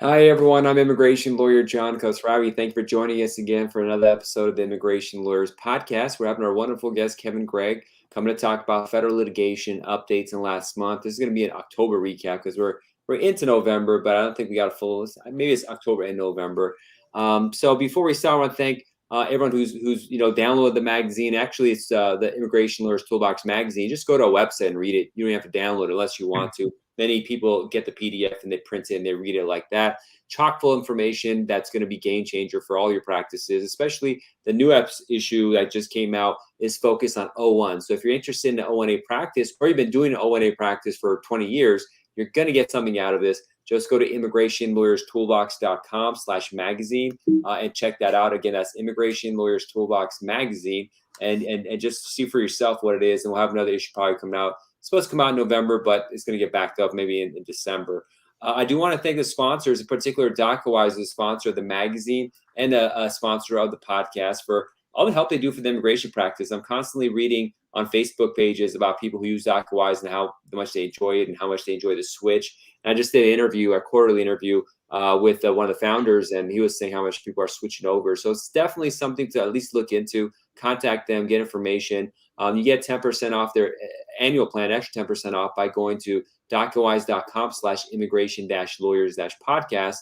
Hi, everyone. I'm immigration lawyer John Khosravi. Thank you for joining us again for another episode of the Immigration Lawyers Podcast. We're having our wonderful guest, Kevin Gregg, coming to talk about federal litigation updates in last month. This is going to be an October recap because we're into November, but I don't think we got a full. Maybe it's October and November. So before we start, I want to thank everyone who's downloaded the magazine. Actually, it's the Immigration Lawyers Toolbox magazine. Just go to our website and read it. You don't have to download it unless you want to. Many people get the PDF and they print it and they read it like that. Chock full information that's going to be game changer for all your practices, especially the new issue that just came out is focused on O1. So if you're interested in the O1A practice or you've been doing an O1A practice for 20 years, you're going to get something out of this. Just go to immigrationlawyerstoolbox.com/magazine and check that out. Again, that's Immigration Lawyers Toolbox magazine and just see for yourself what it is. And we'll have another issue probably coming out. It's supposed to come out in November, but it's going to get backed up maybe in December. I do want to thank the sponsors, in particular DocuWise is the sponsor of the magazine and a sponsor of the podcast for all the help they do for the immigration practice. I'm constantly reading on Facebook pages about people who use DocuWise and how much they enjoy it and how much they enjoy the switch. And I just did an interview, a quarterly interview with one of the founders, and he was saying how much people are switching over. So it's definitely something to at least look into. Contact them, get information. You get 10% off their annual plan, extra 10% off by going to DocuWise.com/immigration-lawyers-podcast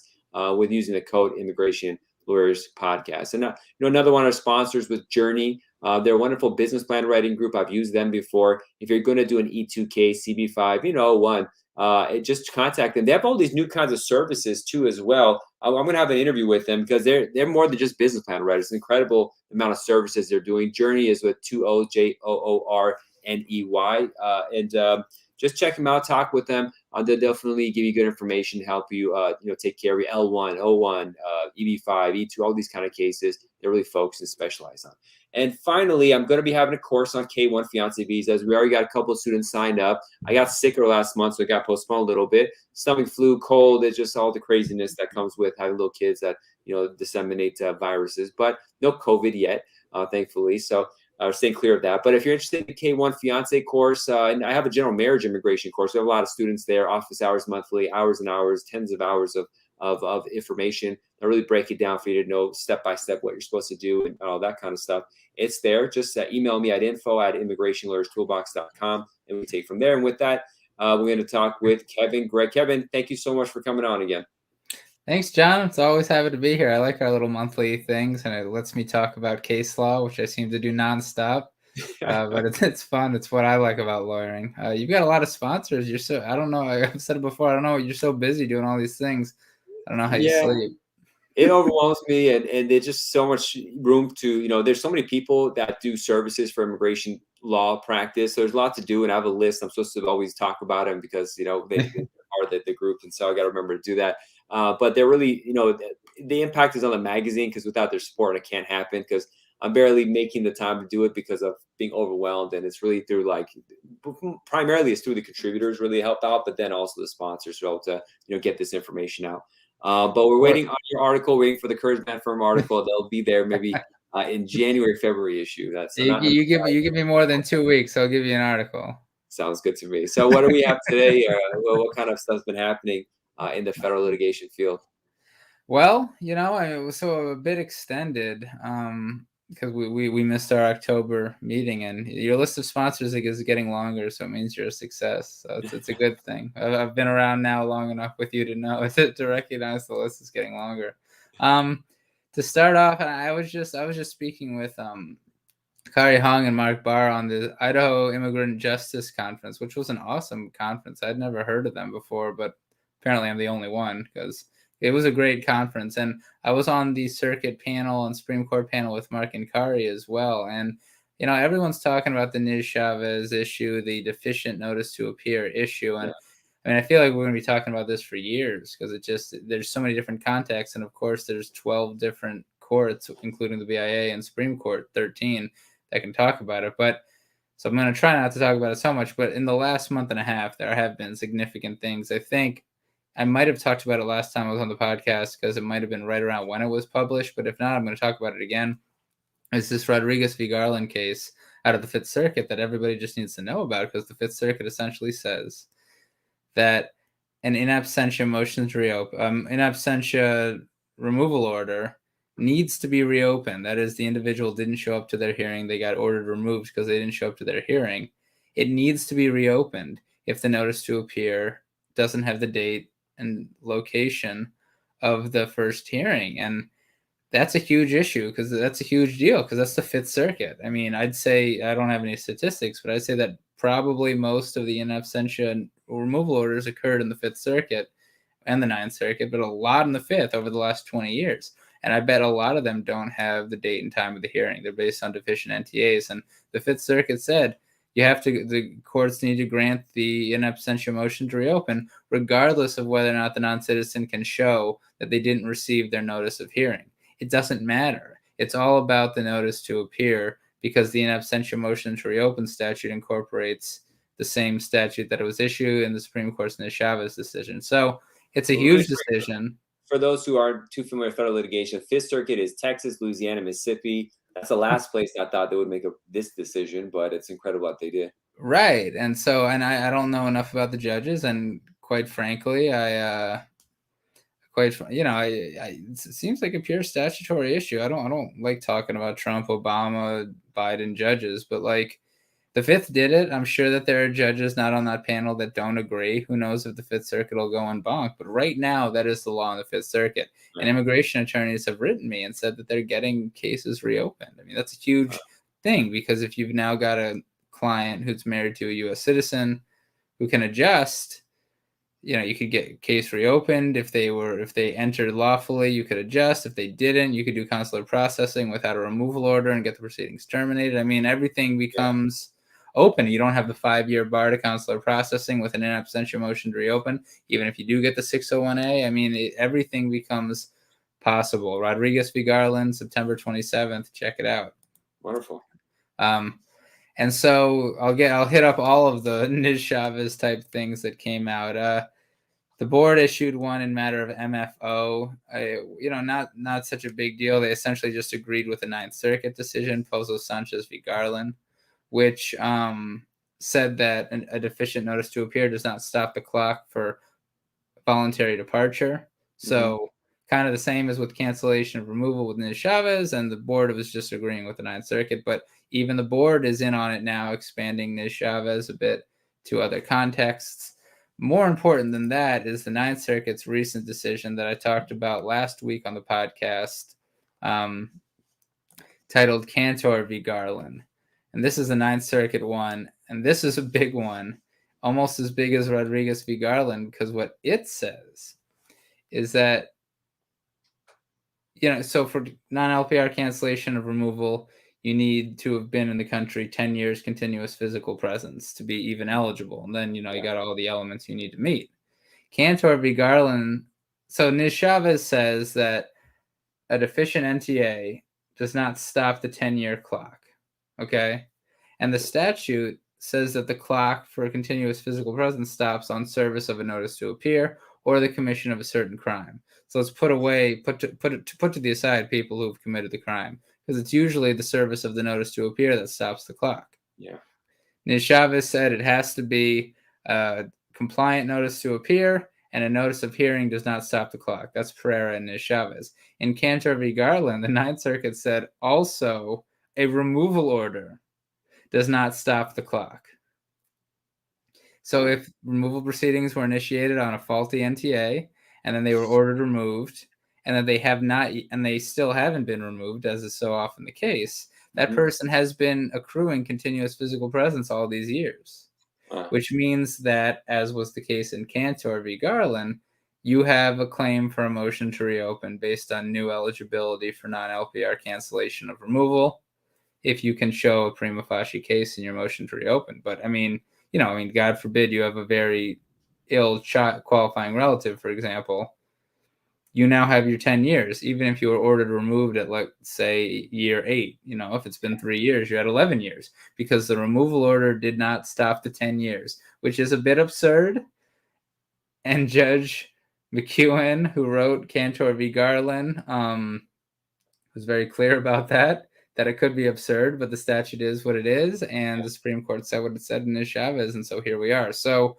with using the code immigration lawyers podcast. And another one of our sponsors was Journey. They're a wonderful business plan writing group. I've used them before. If you're going to do an E2K, CB5, one, just contact them. They have all these new kinds of services too as well. I'm going to have an interview with them because they're more than just business plan writers. It's an incredible amount of services they're doing. Journey is with 2 O's, JOORNEY, and just check them out, talk with them. They'll definitely give you good information to help you, take care of your L1, O1, EB5, E2, all these kind of cases. They're really focused and specialize on. And finally, I'm going to be having a course on K1 fiance visas. We already got a couple of students signed up. I got sicker last month, so it got postponed a little bit. Stomach flu, cold, it's just all the craziness that comes with having little kids that, disseminate viruses, but no COVID yet, thankfully. So staying clear of that. But if you're interested in the K1 fiance course, and I have a general marriage immigration course, we have a lot of students there, office hours monthly, hours and hours, tens of hours of information. I really break it down for you to know step by step what you're supposed to do and all that kind of stuff. It's there. Just email me at info@immigrationlawyerstoolbox.com and we take from there. And with that, we're going to talk with Kevin Gregg. Kevin, thank you so much for coming on again. Thanks, John. It's always happy to be here. I like our little monthly things, and it lets me talk about case law, which I seem to do nonstop. But it's fun. It's what I like about lawyering. You've got a lot of sponsors. I don't know. I've said it before. I don't know. You're so busy doing all these things. I don't know how you sleep. It overwhelms me, and there's just so much room to, there's so many people that do services for immigration law practice. So there's a lot to do, and I have a list. I'm supposed to always talk about them because, they are the group, and so I got to remember to do that. But they're really, the impact is on the magazine because without their support, it can't happen because I'm barely making the time to do it because of being overwhelmed. And it's really through primarily it's through the contributors really help out, but then also the sponsors to help to, get this information out. But we're waiting on your article, waiting for the Courage Band Firm article. They'll be there maybe in January, February issue. You give me more than 2 weeks, I'll give you an article. Sounds good to me. So what do we have today? What kind of stuff's been happening in the federal litigation field? Well, it was a bit extended because we missed our October meeting, and your list of sponsors is getting longer, so it means you're a success. So it's a good thing. I've been around now long enough with you to know to recognize the list is getting longer. To start off, I was just speaking with Kari Hung and Mark Barr on the Idaho Immigrant Justice Conference, which was an awesome conference. I'd never heard of them before, but apparently I'm the only one because it was a great conference. And I was on the circuit panel and Supreme Court panel with Mark and Kari as well. And, everyone's talking about the Niz-Chavez issue, the deficient notice to appear issue. And I feel like we're going to be talking about this for years because there's so many different contexts. And of course, there's 12 different courts, including the BIA and Supreme Court, 13 that can talk about it. So I'm going to try not to talk about it so much, but in the last month and a half, there have been significant things. I think I might have talked about it last time I was on the podcast because it might have been right around when it was published. But if not, I'm going to talk about it again. It's this Rodriguez v. Garland case out of the Fifth Circuit that everybody just needs to know about because the Fifth Circuit essentially says that an in absentia motion to reopen, in absentia removal order needs to be reopened. That is, the individual didn't show up to their hearing. They got ordered removed because they didn't show up to their hearing. It needs to be reopened if the notice to appear doesn't have the date and location of the first hearing. And that's a huge issue because that's a huge deal because that's the Fifth Circuit. I mean, I'd say, I don't have any statistics, but I'd say that probably most of the in absentia removal orders occurred in the Fifth Circuit and the Ninth Circuit, but a lot in the Fifth over the last 20 years. And I bet a lot of them don't have the date and time of the hearing. They're based on deficient NTAs. And the Fifth Circuit said the courts need to grant the in absentia motion to reopen, regardless of whether or not the non-citizen can show that they didn't receive their notice of hearing. It doesn't matter. It's all about the notice to appear because the in absentia motion to reopen statute incorporates the same statute that it was issued in the Supreme Court's Niz-Chavez decision. So it's a huge decision. For those who aren't too familiar with federal litigation, Fifth Circuit is Texas, Louisiana, Mississippi. That's the last place I thought they would make this decision, but it's incredible what they did. Right. And so, and I don't know enough about the judges, and quite frankly, it seems like a pure statutory issue. I don't like talking about Trump, Obama, Biden judges, but like the Fifth did it. I'm sure that there are judges not on that panel that don't agree. Who knows if the Fifth Circuit will go en banc? But right now, that is the law in the Fifth Circuit. Right. And immigration attorneys have written me and said that they're getting cases reopened. I mean, that's a huge thing because if you've now got a client who's married to a U.S. citizen who can adjust, you could get a case reopened. If they entered lawfully, you could adjust. If they didn't, you could do consular processing without a removal order and get the proceedings terminated. I mean, everything becomes open. You don't have the 5-year bar to consular processing with an in absentia motion to reopen. Even if you do get the 601A, I mean, everything becomes possible. Rodriguez v. Garland, September 27th. Check it out. Wonderful. And so I'll hit up all of the Niz-Chavez type things that came out. The board issued one in matter of MFO. Not such a big deal. They essentially just agreed with the Ninth Circuit decision, Sanchez v. Garland, which said that a deficient notice to appear does not stop the clock for voluntary departure. So kind of the same as with cancellation of removal with Niz-Chavez, and the board was just agreeing with the Ninth Circuit. But even the board is in on it now, expanding Niz-Chavez a bit to other contexts. More important than that is the Ninth Circuit's recent decision that I talked about last week on the podcast, titled Cantor v. Garland. And this is the Ninth Circuit one, and this is a big one, almost as big as Rodriguez v. Garland, because what it says is that, so for non-LPR cancellation of removal, you need to have been in the country 10 years continuous physical presence to be even eligible. And then, you got all the elements you need to meet. Cantor v. Garland, so Niz-Chavez says that a deficient NTA does not stop the 10-year clock. Okay. And the statute says that the clock for a continuous physical presence stops on service of a notice to appear or the commission of a certain crime. So let's put to the aside people who have committed the crime, because it's usually the service of the notice to appear that stops the clock. Yeah. Niz-Chavez said it has to be a compliant notice to appear, and a notice of hearing does not stop the clock. That's Pereira and Niz-Chavez. In Cantor v. Garland, the Ninth Circuit said also a removal order does not stop the clock. So if removal proceedings were initiated on a faulty NTA and then they were ordered removed and then they still haven't been removed, as is so often the case, that person has been accruing continuous physical presence all these years, which means that, as was the case in Cantor v. Garland, you have a claim for a motion to reopen based on new eligibility for non-LPR cancellation of removal, if you can show a prima facie case in your motion to reopen. But I mean, God forbid you have a very ill qualifying relative, for example, you now have your 10 years, even if you were ordered removed at, like, say, year 8. If it's been 3 years, you're at 11 years because the removal order did not stop the 10 years, which is a bit absurd. And Judge McEwen, who wrote Cantor v. Garland, was very clear about that it could be absurd, but the statute is what it is, and the Supreme Court said what it said in Niz-Chavez, and so here we are. So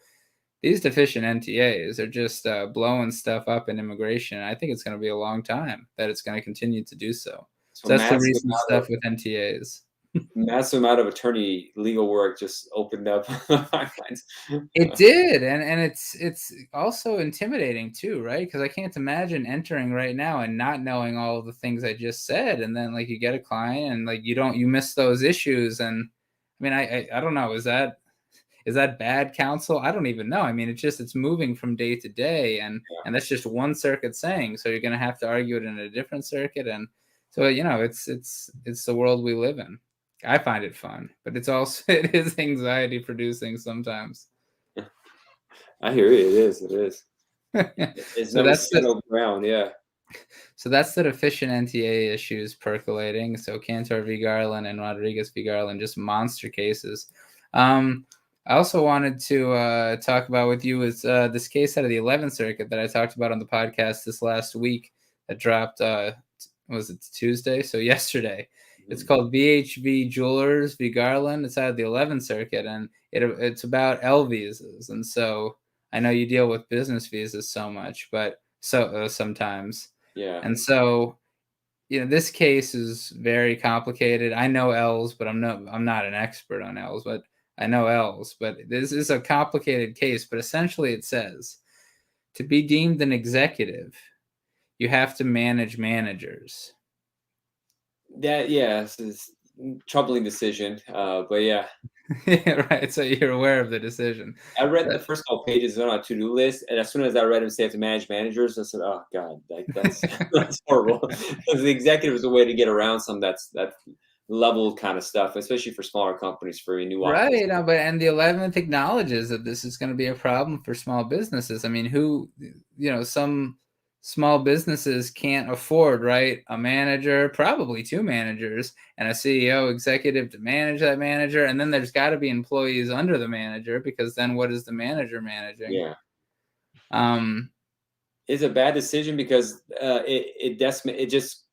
these deficient NTAs are just blowing stuff up in immigration. I think it's going to be a long time that it's going to continue to do so. So So that's the massive recent stuff with NTAs. massive amount of attorney legal work just opened up pipelines. It did, and it's also intimidating too, right? Because I can't imagine entering right now and not knowing all of the things I just said, and then like you get a client and like you miss those issues, and I mean I don't know, is that bad counsel? I don't even know. I mean it's moving from day to day, and that's just one circuit saying, so you're gonna have to argue it in a different circuit, and so it's the world we live in. I find it fun, but it is anxiety producing sometimes. I hear it. It is. It's So never that's the settled ground. Yeah. so that's the deficient NTA issues percolating. So Cantor v. Garland and Rodriguez v. Garland, just monster cases. I also wanted to talk about with you is this case out of the 11th Circuit that I talked about on the podcast this last week that dropped. Was it Tuesday? So yesterday. It's called VHV Jewelers v. Garland. It's out of the 11th Circuit, and it's about L visas. And so I know you deal with business visas so much, but sometimes. Yeah. And so, this case is very complicated. I know L's, but I'm not an expert on L's, but I know L's. But this is a complicated case. But essentially, it says to be deemed an executive, you have to manage managers. It's a troubling decision. But yeah. Yeah, right. So you're aware of the decision. I read the first couple pages on a to-do list, and as soon as I read him say I have to manage managers, I said, "Oh God, that's that's horrible." Because the executive is a way to get around some that level kind of stuff, especially for smaller companies for a new office. Right, and the 11th acknowledges that this is going to be a problem for small businesses. I mean, some small businesses can't afford, right, a manager, probably two managers, and a CEO executive to manage that manager, and then there's got to be employees under the manager, because then what is the manager managing? Yeah. Um, It's a bad decision because it just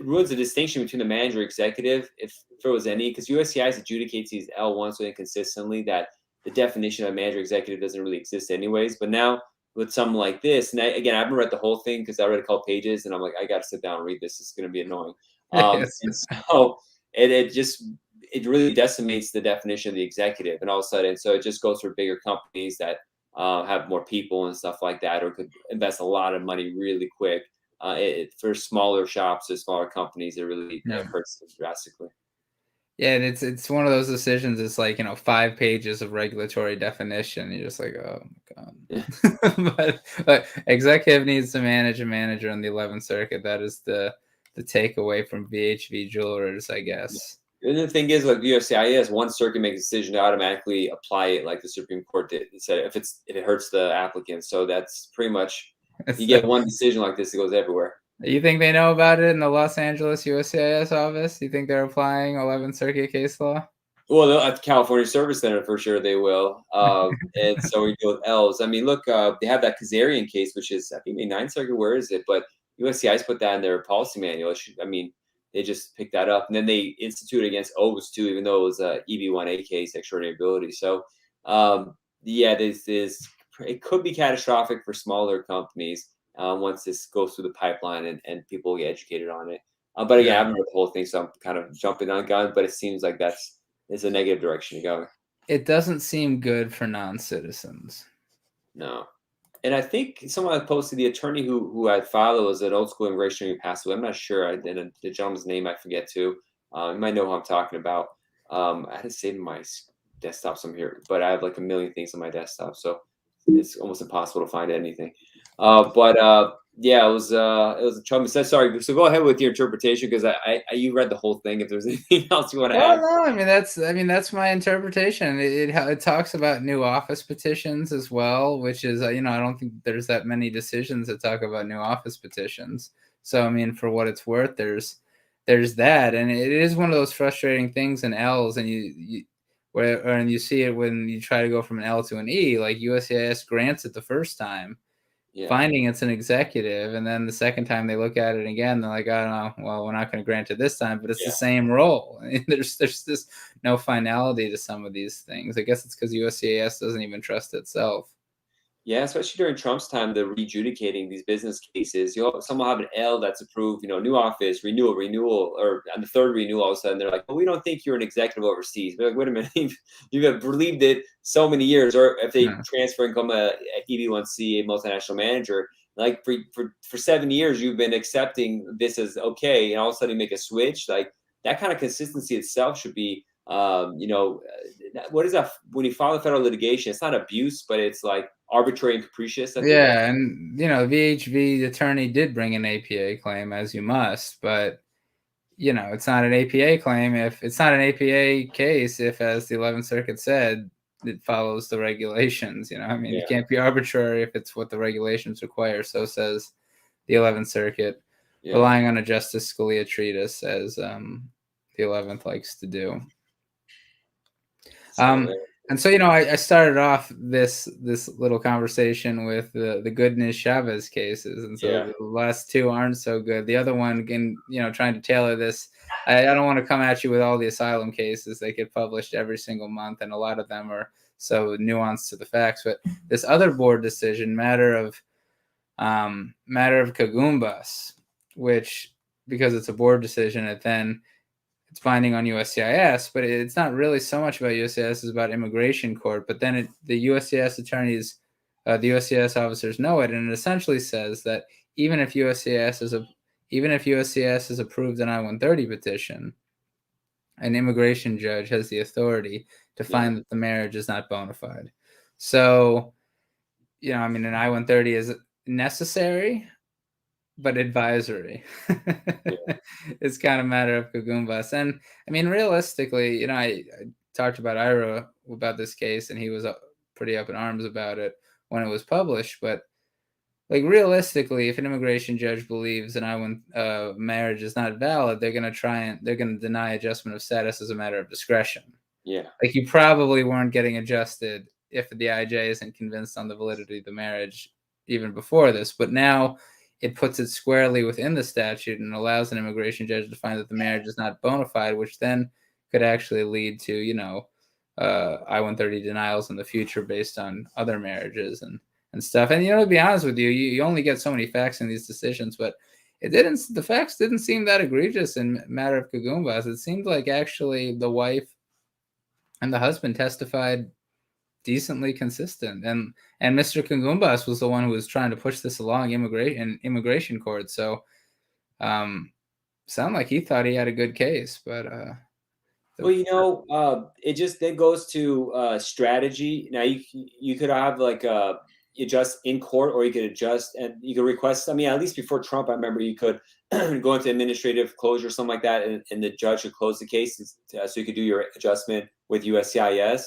ruins the distinction between the manager executive, if there was any, because USCIS adjudicates these L1 so inconsistently that the definition of manager executive doesn't really exist anyways. But now with something like this, and I haven't read the whole thing because I read a couple pages and I'm like, I got to sit down and read this. It's going to be annoying. And so it really decimates the definition of the executive, and all of a sudden, so it just goes for bigger companies that have more people and stuff like that, or could invest a lot of money really quick. For smaller shops or smaller companies, it really hurts them drastically. Yeah, and it's one of those decisions. It's like 5 pages of regulatory definition. You're just like, oh my god. but executive needs to manage a manager in the 11th Circuit. That is the takeaway from VHV Jewelers, I guess. And the thing is, like USCIS, one circuit makes a decision to automatically apply it, like the Supreme Court did. It said if it hurts the applicant, so that's pretty much you get one decision like this, it goes everywhere. You think they know about it in the Los Angeles USCIS office? You think they're applying 11th Circuit case law? Well, at the California Service Center, for sure they will. And so we go with L's. I mean, look, they have that Kazarian case, which is, I think, the 9th Circuit. Where is it? But USCIS put that in their policy manual. They just picked that up. And then they instituted against O's, too, even though it was a EB1A case, extraordinary ability. So, it could be catastrophic for smaller companies once this goes through the pipeline and people get educated on it. But again, I haven't read the whole thing, so I'm kind of jumping on gun, but it seems like it's a negative direction to go. It doesn't seem good for non-citizens. No. And I think someone had posted the attorney who I filed was an old school immigration attorney who passed away. I'm not sure. The gentleman's name I forget too. You might know who I'm talking about. I had to save my desktop some here, but I have like a million things on my desktop, so it's almost impossible to find anything. It was a trouble. Sorry. So go ahead with your interpretation, because you read the whole thing. If there's anything else you want to add. No, I mean that's my interpretation. It talks about new office petitions as well, which is I don't think there's that many decisions that talk about new office petitions. So I mean, for what it's worth, there's that, and it is one of those frustrating things in L's, and you see it when you try to go from an L to an E. Like USCIS grants it the first time. Yeah. Finding it's an executive, and then the second time they look at it again, they're like, I don't know, well, we're not going to grant it this time, but it's the same role. I mean, there's just no finality to some of these things. I guess it's because USCIS doesn't even trust itself. Yeah, especially during Trump's time, the rejudicating these business cases. Someone have an L that's approved, new office, renewal, or on the third renewal, all of a sudden they're like, well, we don't think you're an executive overseas. We're like, wait a minute, you have believed it so many years. Or if they Yeah. transfer and become a EB1C, a multinational manager, like for 7 years, you've been accepting this as okay, and all of a sudden you make a switch. Like that kind of consistency itself should be, what is that? When you file a federal litigation, it's not abuse, but it's like arbitrary and capricious at the end. Yeah, and VHV attorney did bring an APA claim, as you must, but it's not an APA claim if it's not an APA case if, as the 11th Circuit said, it follows the regulations. You can't be arbitrary if it's what the regulations require. So says the 11th Circuit, relying on a Justice Scalia treatise, as the 11th likes to do. And so, I started off this little conversation with the good Niz-Chavez cases, and so the last two aren't so good. The other one, again, trying to tailor this. I don't want to come at you with all the asylum cases. They get published every single month, and a lot of them are so nuanced to the facts. But this other board decision, matter of Kagumbas, which, because it's a board decision, it's binding on USCIS, but it's not really so much about USCIS, it's about immigration court. But then the USCIS attorneys, the USCIS officers know it, and it essentially says that even if USCIS has approved an I-130 petition, an immigration judge has the authority to find that the marriage is not bona fide. So, an I-130 is necessary, but advisory. It's kind of a matter of Kagumbas. And realistically, I talked about Ira about this case, and he was pretty up in arms about it when it was published. But realistically, if an immigration judge believes an I-1 marriage is not valid, they're going to deny adjustment of status as a matter of discretion. Yeah. You probably weren't getting adjusted if the IJ isn't convinced on the validity of the marriage even before this. But now it puts it squarely within the statute and allows an immigration judge to find that the marriage is not bona fide, which then could actually lead to, I-130 denials in the future based on other marriages and stuff. And, to be honest with you, you only get so many facts in these decisions, but the facts didn't seem that egregious in matter of Kagumbas. It seemed like actually the wife and the husband testified decently consistent, and Mr. Kagumbas was the one who was trying to push this along immigration court. So sound like he thought he had a good case, but it just then goes to strategy. Now you could have adjust in court, or you could adjust and you could request. At least before Trump, I remember you could go into administrative closure or something like that, and the judge would close the case, so you could do your adjustment with USCIS.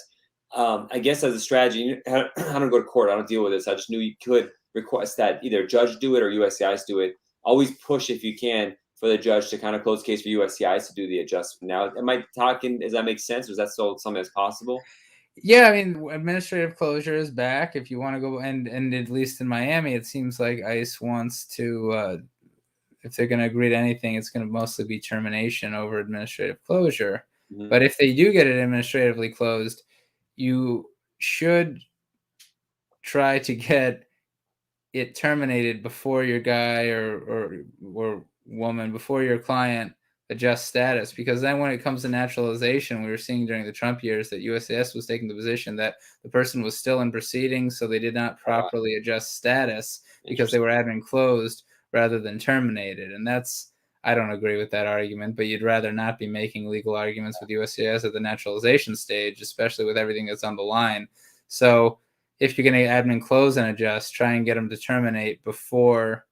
I guess as a strategy, I don't go to court. I don't deal with this. I just knew you could request that either judge do it or USCIS do it. Always push if you can for the judge to kind of close case for USCIS to do the adjustment. Now, am I talking? Does that make sense? Or is that still something that's possible? Yeah, administrative closure is back. If you want to go, and at least in Miami, it seems like ICE wants to. If they're going to agree to anything, it's going to mostly be termination over administrative closure. Mm-hmm. But if they do get it administratively closed, you should try to get it terminated before your guy or woman, before your client adjusts status, because then when it comes to naturalization, we were seeing during the Trump years that USCIS was taking the position that the person was still in proceedings, so they did not properly adjust status because they were admin closed rather than terminated. And I don't agree with that argument, but you'd rather not be making legal arguments with USCIS at the naturalization stage, especially with everything that's on the line. So if you're going to admin close and adjust, try and get them to terminate before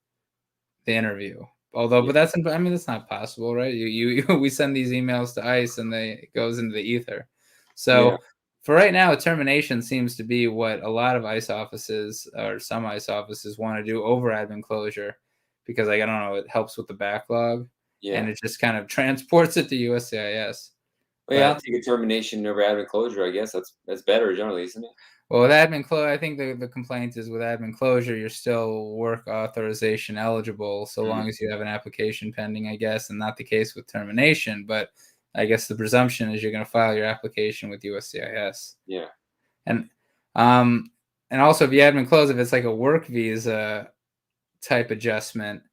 the interview. But that's not possible, right? We send these emails to ICE and it goes into the ether. So for right now, termination seems to be what a lot of ICE offices or some ICE offices want to do over admin closure, because I don't know, it helps with the backlog, and it just kind of transports it to USCIS. I'll take a termination over admin closure. I guess that's better generally, isn't it? Well, with admin closure, I think the complaint is with admin closure, you're still work authorization eligible so long as you have an application pending, I guess, and not the case with termination. But I guess the presumption is you're going to file your application with USCIS. Yeah. And And also, if you admin close, if it's like a work visa type adjustment,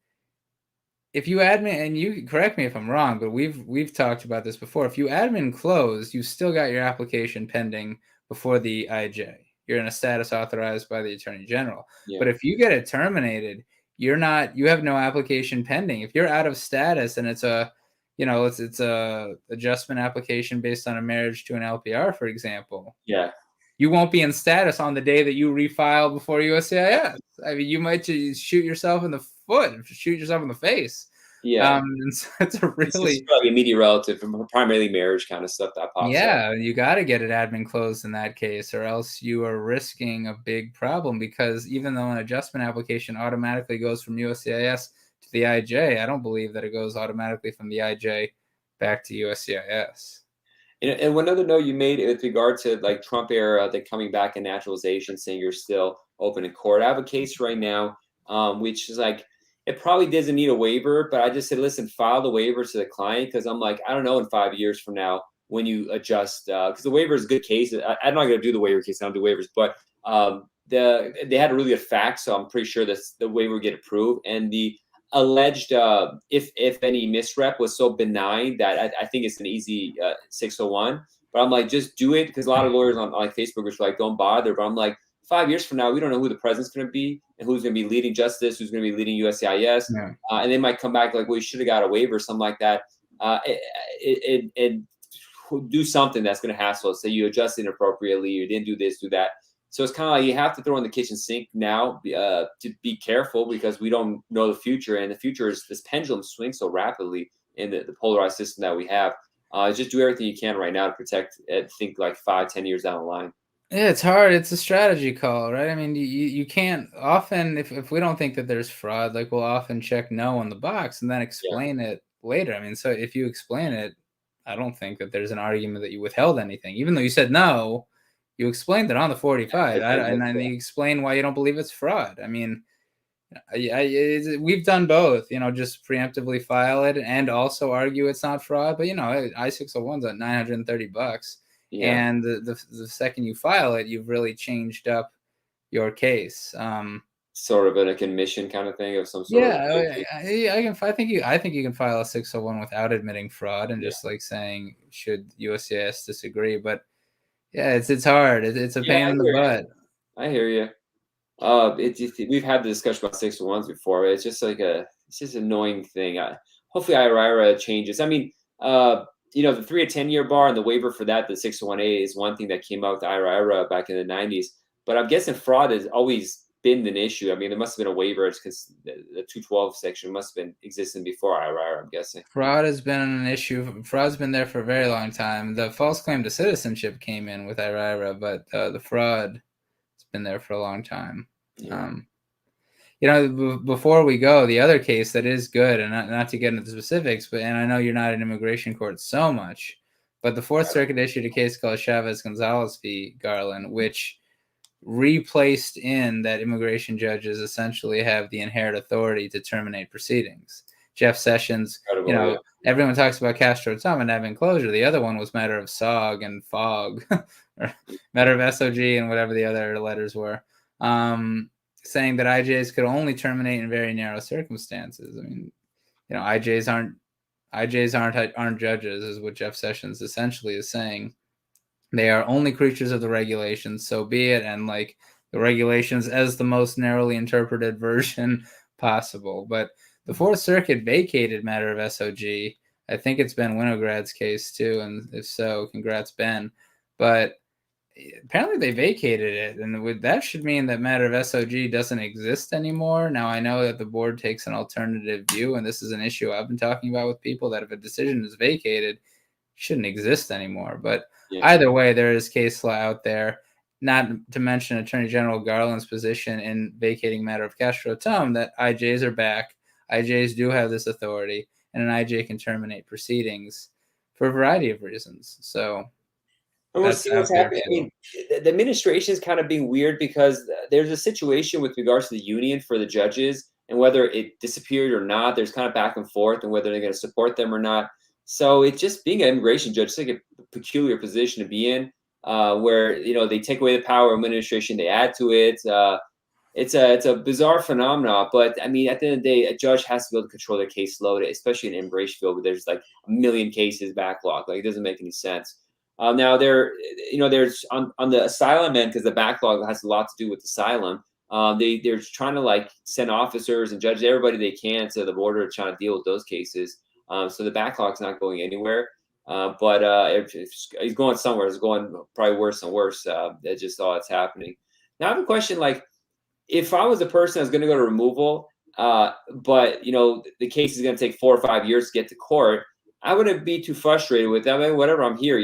if you admin, and you correct me if I'm wrong, but we've talked about this before. If you admin close, you still got your application pending before the IJ. You're in a status authorized by the Attorney General. Yeah. But if you get it terminated, you have no application pending. If you're out of status and it's a adjustment application based on a marriage to an LPR, for example. Yeah. You won't be in status on the day that you refile before USCIS. I mean, you might just shoot yourself in the foot, shoot yourself in the face. Yeah. And so it's a It's really probably immediate relative, primarily marriage kind of stuff that pops up. you got to get it admin closed in that case, or else you are risking a big problem. Because even though an adjustment application automatically goes from USCIS to the IJ, I don't believe that it goes automatically from the IJ back to USCIS. And one other note you made with regard to like Trump era, the coming back in naturalization, saying you're still open in court. I have a case right now, which is like, it probably doesn't need a waiver, but I just said, listen, file the waiver to the client, because I'm like, I don't know in 5 years from now when you adjust, because the waiver is a good case. I'm not going to do the waiver case. I don't do waivers, but they had a really good fact, so I'm pretty sure that the waiver would get approved. And the alleged, if any misrep was so benign that I think it's an easy 601. But I'm like, just do it, because a lot of lawyers on like Facebook are like, don't bother. But I'm like, 5 years from now, we don't know who the president's going to be and who's going to be leading justice, who's going to be leading USCIS. Yeah. And they might come back like, well, you should have got a waiver or something like that. It do something that's going to hassle us. Say you adjusted inappropriately, you didn't do this, do that. So it's kind of like you have to throw in the kitchen sink now to be careful, because we don't know the future. And the future is, this pendulum swings so rapidly in the polarized system that we have. Just do everything you can right now to protect, think like 5-10 years down the line. Yeah, it's hard. It's a strategy call, right? I mean, you can't often, if we don't think that there's fraud, like we'll often check no on the box and then explain it later. I mean, so if you explain it, I don't think that there's an argument that you withheld anything. Even though you said no, you explained it on the 45, and you explain why you don't believe it's fraud. I mean, we've done both, just preemptively file it and also argue it's not fraud. But, I-601's at $930. Yeah. And the second you file it, you've really changed up your case. Sort of a commission kind of thing of some sort. I think you can file a 601 without admitting fraud and just like saying, should USCIS disagree? But yeah, it's hard. It's a pain in the butt. I hear you. We've had the discussion about 601s before. It's just like it's just an annoying thing. Hopefully EOIR changes. I mean, the 3 to 10 year bar and the waiver for that, the 601A, is one thing that came out with the EOIR back in the 90s. But I'm guessing fraud has always been an issue. I mean, there must have been a waiver, because the 212 section must have been existing before EOIR, I'm guessing. Fraud has been an issue. Fraud's been there for a very long time. The false claim to citizenship came in with EOIR, but the fraud has been there for a long time. Yeah. Before we go, the other case that is good, and not to get into the specifics, and I know you're not in immigration court so much, but the Fourth Circuit issued a case called Chavez-Gonzalez v. Garland, which replaced in that immigration judges essentially have the inherent authority to terminate proceedings. Jeff Sessions, everyone talks about Castro-Tum and having closure. The other one was matter of SOG and FOG, or matter of SOG and whatever the other letters were. Saying that IJs could only terminate in very narrow circumstances. I mean, IJs aren't judges, is what Jeff Sessions essentially is saying. They are only creatures of the regulations, so be it, and like the regulations as the most narrowly interpreted version possible. But the Fourth Circuit vacated matter of SOG. I think it's Ben Winograd's case too, and if so, congrats, Ben. But apparently they vacated it, and that should mean that matter of SOG doesn't exist anymore. Now, I know that the board takes an alternative view, and this is an issue I've been talking about with people, that if a decision is vacated, it shouldn't exist anymore. But either way, there is case law out there, not to mention Attorney General Garland's position in vacating matter of Castro-Tum, that IJs are back. IJs do have this authority, and an IJ can terminate proceedings for a variety of reasons. So we'll see what's happening. I mean, the administration is kind of being weird, because there's a situation with regards to the union for the judges, and whether it disappeared or not. There's kind of back and forth, and whether they're going to support them or not. So it's just, being an immigration judge, it's like a peculiar position to be in. where they take away the power of administration, they add to it. It's a bizarre phenomenon, but I mean, at the end of the day, a judge has to be able to control their caseload, especially in immigration field where there's like a million cases backlog. Like, it doesn't make any sense. Now there's on the asylum end, because the backlog has a lot to do with asylum. They're trying to like send officers and judges, everybody they can, to the border to try to deal with those cases. So the backlog's not going anywhere. But if he's going somewhere, it's going probably worse and worse. That's just all that's happening. Now I have a question, like, if I was a person that's going to go to removal, but the case is going to take 4 or 5 years to get to court, I wouldn't be too frustrated with that. I mean, whatever, I'm here,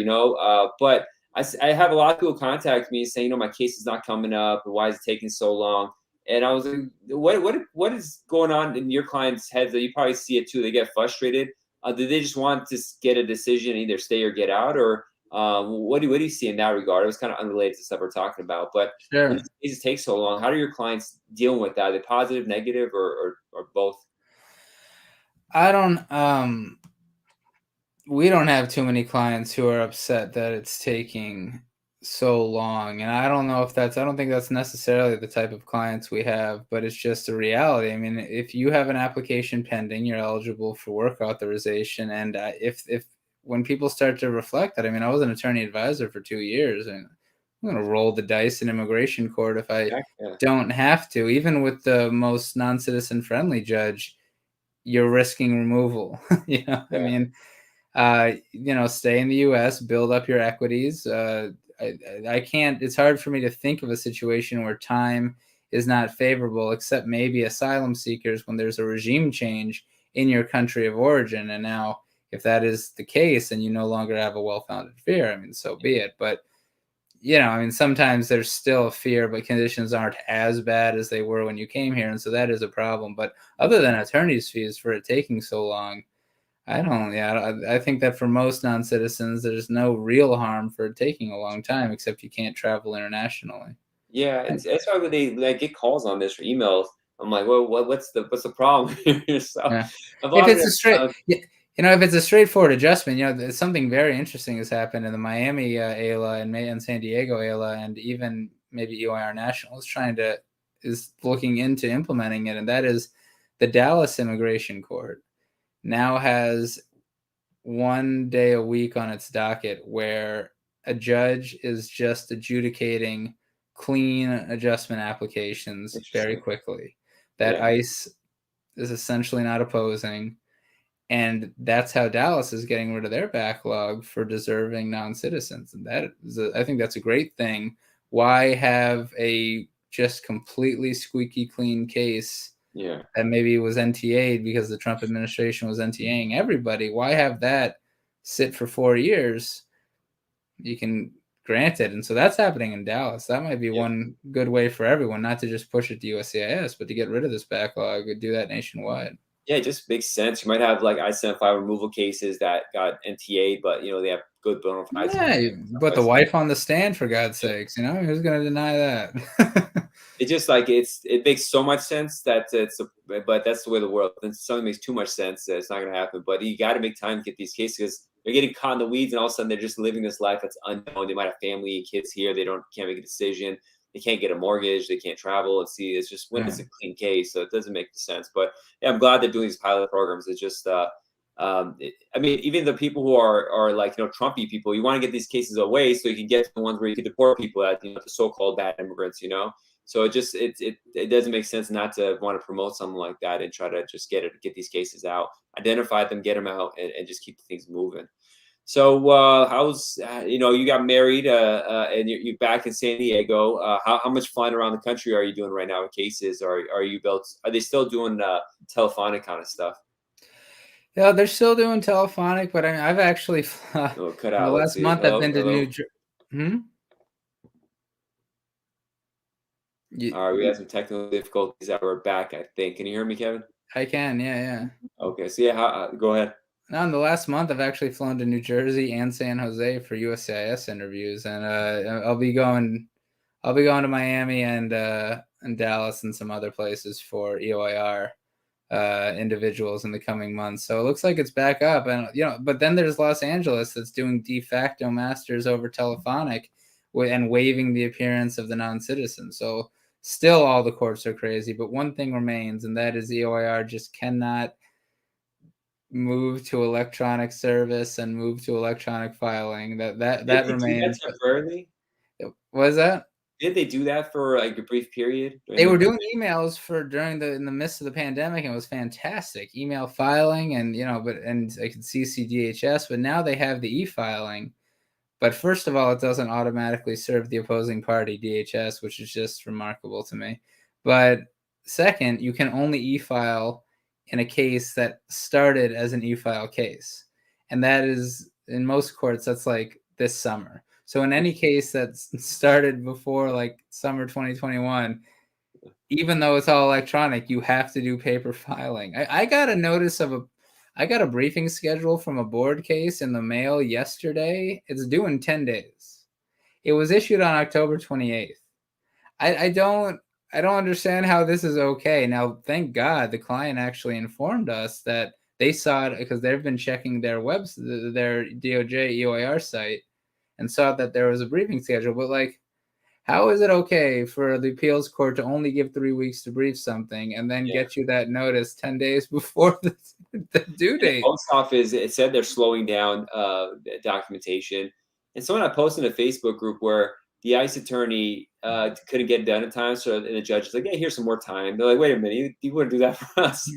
but I have a lot of people contact me saying, my case is not coming up. Why is it taking so long? And I was like, what is going on in your clients' heads that you probably see it too? They get frustrated. Do they just want to get a decision, either stay or get out, or what do you see in that regard? It was kind of unrelated to stuff we're talking about, but Sure. when these take so long, how are your clients dealing with that? Are they positive, negative, or both? I don't. We don't have too many clients who are upset that it's taking so long, and I don't know if I don't think that's necessarily the type of clients we have, but it's just a reality. I mean, if you have an application pending, you're eligible for work authorization, and if when people start to reflect that, I mean, I was an attorney advisor for 2 years, and I'm going to roll the dice in immigration court if I don't have to. Even with the most non-citizen friendly judge, you're risking removal. I mean, stay in the U.S., build up your equities. I can't. It's hard for me to think of a situation where time is not favorable, except maybe asylum seekers when there's a regime change in your country of origin. And now, if that is the case, and you no longer have a well-founded fear, I mean, so be it. But I mean, sometimes there's still a fear, but conditions aren't as bad as they were when you came here, and so that is a problem. But other than attorney's fees for it taking so long, I think that for most non-citizens, there's no real harm for it taking a long time, except you can't travel internationally. Yeah, it's why when they like get calls on this or emails, I'm like, well, what's the problem here? So Yeah. if If it's a straightforward adjustment, there's something very interesting has happened in the Miami ALA and San Diego ALA, and even maybe EOIR National is looking into implementing it, and that is the Dallas Immigration Court now has 1 day a week on its docket where a judge is just adjudicating clean adjustment applications very quickly that ICE is essentially not opposing. And that's how Dallas is getting rid of their backlog for deserving non-citizens. And I think that's a great thing. Why have a just completely squeaky clean case that maybe was NTA'd because the Trump administration was NTAing everybody? Why have that sit for 4 years? You can grant it. And so that's happening in Dallas. That might be one good way for everyone, not to just push it to USCIS, but to get rid of this backlog and do that nationwide. Yeah, it just makes sense. You might have like I-75 removal cases that got NTA'd, but they have good bona fides. Yeah, but the wife on the stand, for God's sakes, who's going to deny that? It's just like it makes so much sense that but that's the way of the world. And something makes too much sense that it's not going to happen. But you got to make time to get these cases because they're getting caught in the weeds, and all of a sudden they're just living this life that's unknown. They might have family, kids here. They can't make a decision. They can't get a mortgage. They can't travel and see. It's just when it's a clean case, so it doesn't make sense. But yeah, I'm glad they're doing these pilot programs. It's just, I mean, even the people who are like Trumpy people, you want to get these cases away so you can get to the ones where you can deport people that the so-called bad immigrants. So it doesn't make sense not to want to promote something like that and try to just get these cases out, identify them, get them out, and just keep things moving. So how's you got married and you're back in San Diego. How much flying around the country are you doing right now with cases? Are they still doing telephonic kind of stuff? Yeah, they're still doing telephonic, but I've actually cut out. the last month I've been to New Jersey. All right, we had some technical difficulties that we're back, I think. Can you hear me, Kevin? I can, yeah. Okay, so yeah, go ahead. Now, in the last month, I've actually flown to New Jersey and San Jose for USCIS interviews, and I'll be going to Miami and Dallas and some other places for EOIR individuals in the coming months. So it looks like it's back up, and but then there's Los Angeles that's doing de facto masters over telephonic, and waiving the appearance of the non-citizen. So still all the courts are crazy, but one thing remains, and that is EOIR just cannot move to electronic service and move to electronic filing. That Did they do that remains. temporarily? Was that? Did they do that for like a brief period? They were doing emails in the midst of the pandemic, and it was fantastic. Email filing, and and I could CC DHS, but now they have the e-filing. But first of all, it doesn't automatically serve the opposing party, DHS, which is just remarkable to me. But second, you can only e-file in a case that started as an e-file case. And that is, in most courts, that's like this summer. So in any case that started before like summer 2021, even though it's all electronic, you have to do paper filing. I got a briefing schedule from a board case in the mail yesterday. It's due in 10 days. It was issued on October 28th. I don't understand how this is okay. Now, thank God the client actually informed us that they saw it because they've been checking their their DOJ EOIR site and saw that there was a briefing schedule. But like, how is it okay for the appeals court to only give 3 weeks to brief something and then get you that notice 10 days before the due date? The post office, it said they're slowing down documentation. And someone I posted in a Facebook group where the ICE attorney couldn't get it done in time. So and the judge is like, hey, here's some more time. They're like, wait a minute, you wouldn't do that for us.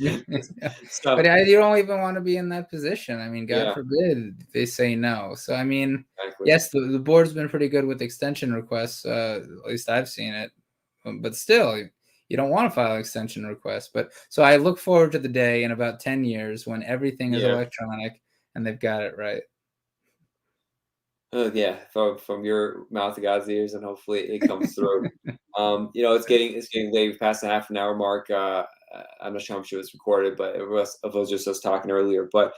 So, but you don't even want to be in that position. I mean, God forbid they say no. So, I mean, yes, the board's been pretty good with extension requests. At least I've seen it. But still, you don't want to file an extension request. But so I look forward to the day in about 10 years when everything is electronic and they've got it right. From your mouth to God's ears, and hopefully it comes through. It's getting late. We've passed the half an hour mark. I'm not sure how much it was recorded, but it was just us talking earlier. But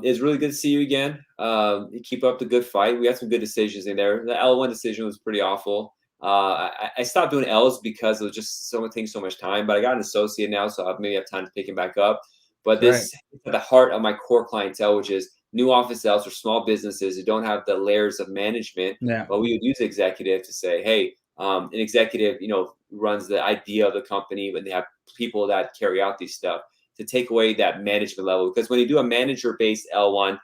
it's really good to see you again. You keep up the good fight. We had some good decisions in there. The L1 decision was pretty awful. I stopped doing L's because it was just taking so much time. But I got an associate now, so I maybe have time to pick him back up. But this is at the heart of my core clientele, which is new office sales for small businesses who don't have the layers of management. But we would use executive to say, hey, an executive, runs the idea of the company when they have people that carry out these stuff to take away that management level. Because when you do a manager-based L1,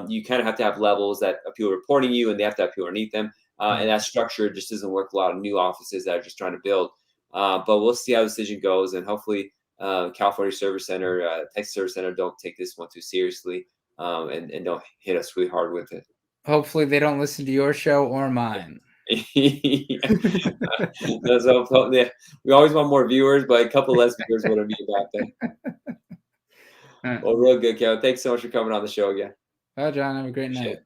you kind of have to have levels that are people reporting you and they have to have people underneath them. And that structure just doesn't work a lot of new offices that are just trying to build. But we'll see how the decision goes. And hopefully California Service Center, Texas Service Center don't take this one too seriously. And don't hit us really hard with it. Hopefully they don't listen to your show or mine. We always want more viewers, but a couple less viewers wouldn't be a bad thing. Well, real good, Kevin. Thanks so much for coming on the show again. Well, John, have a great night.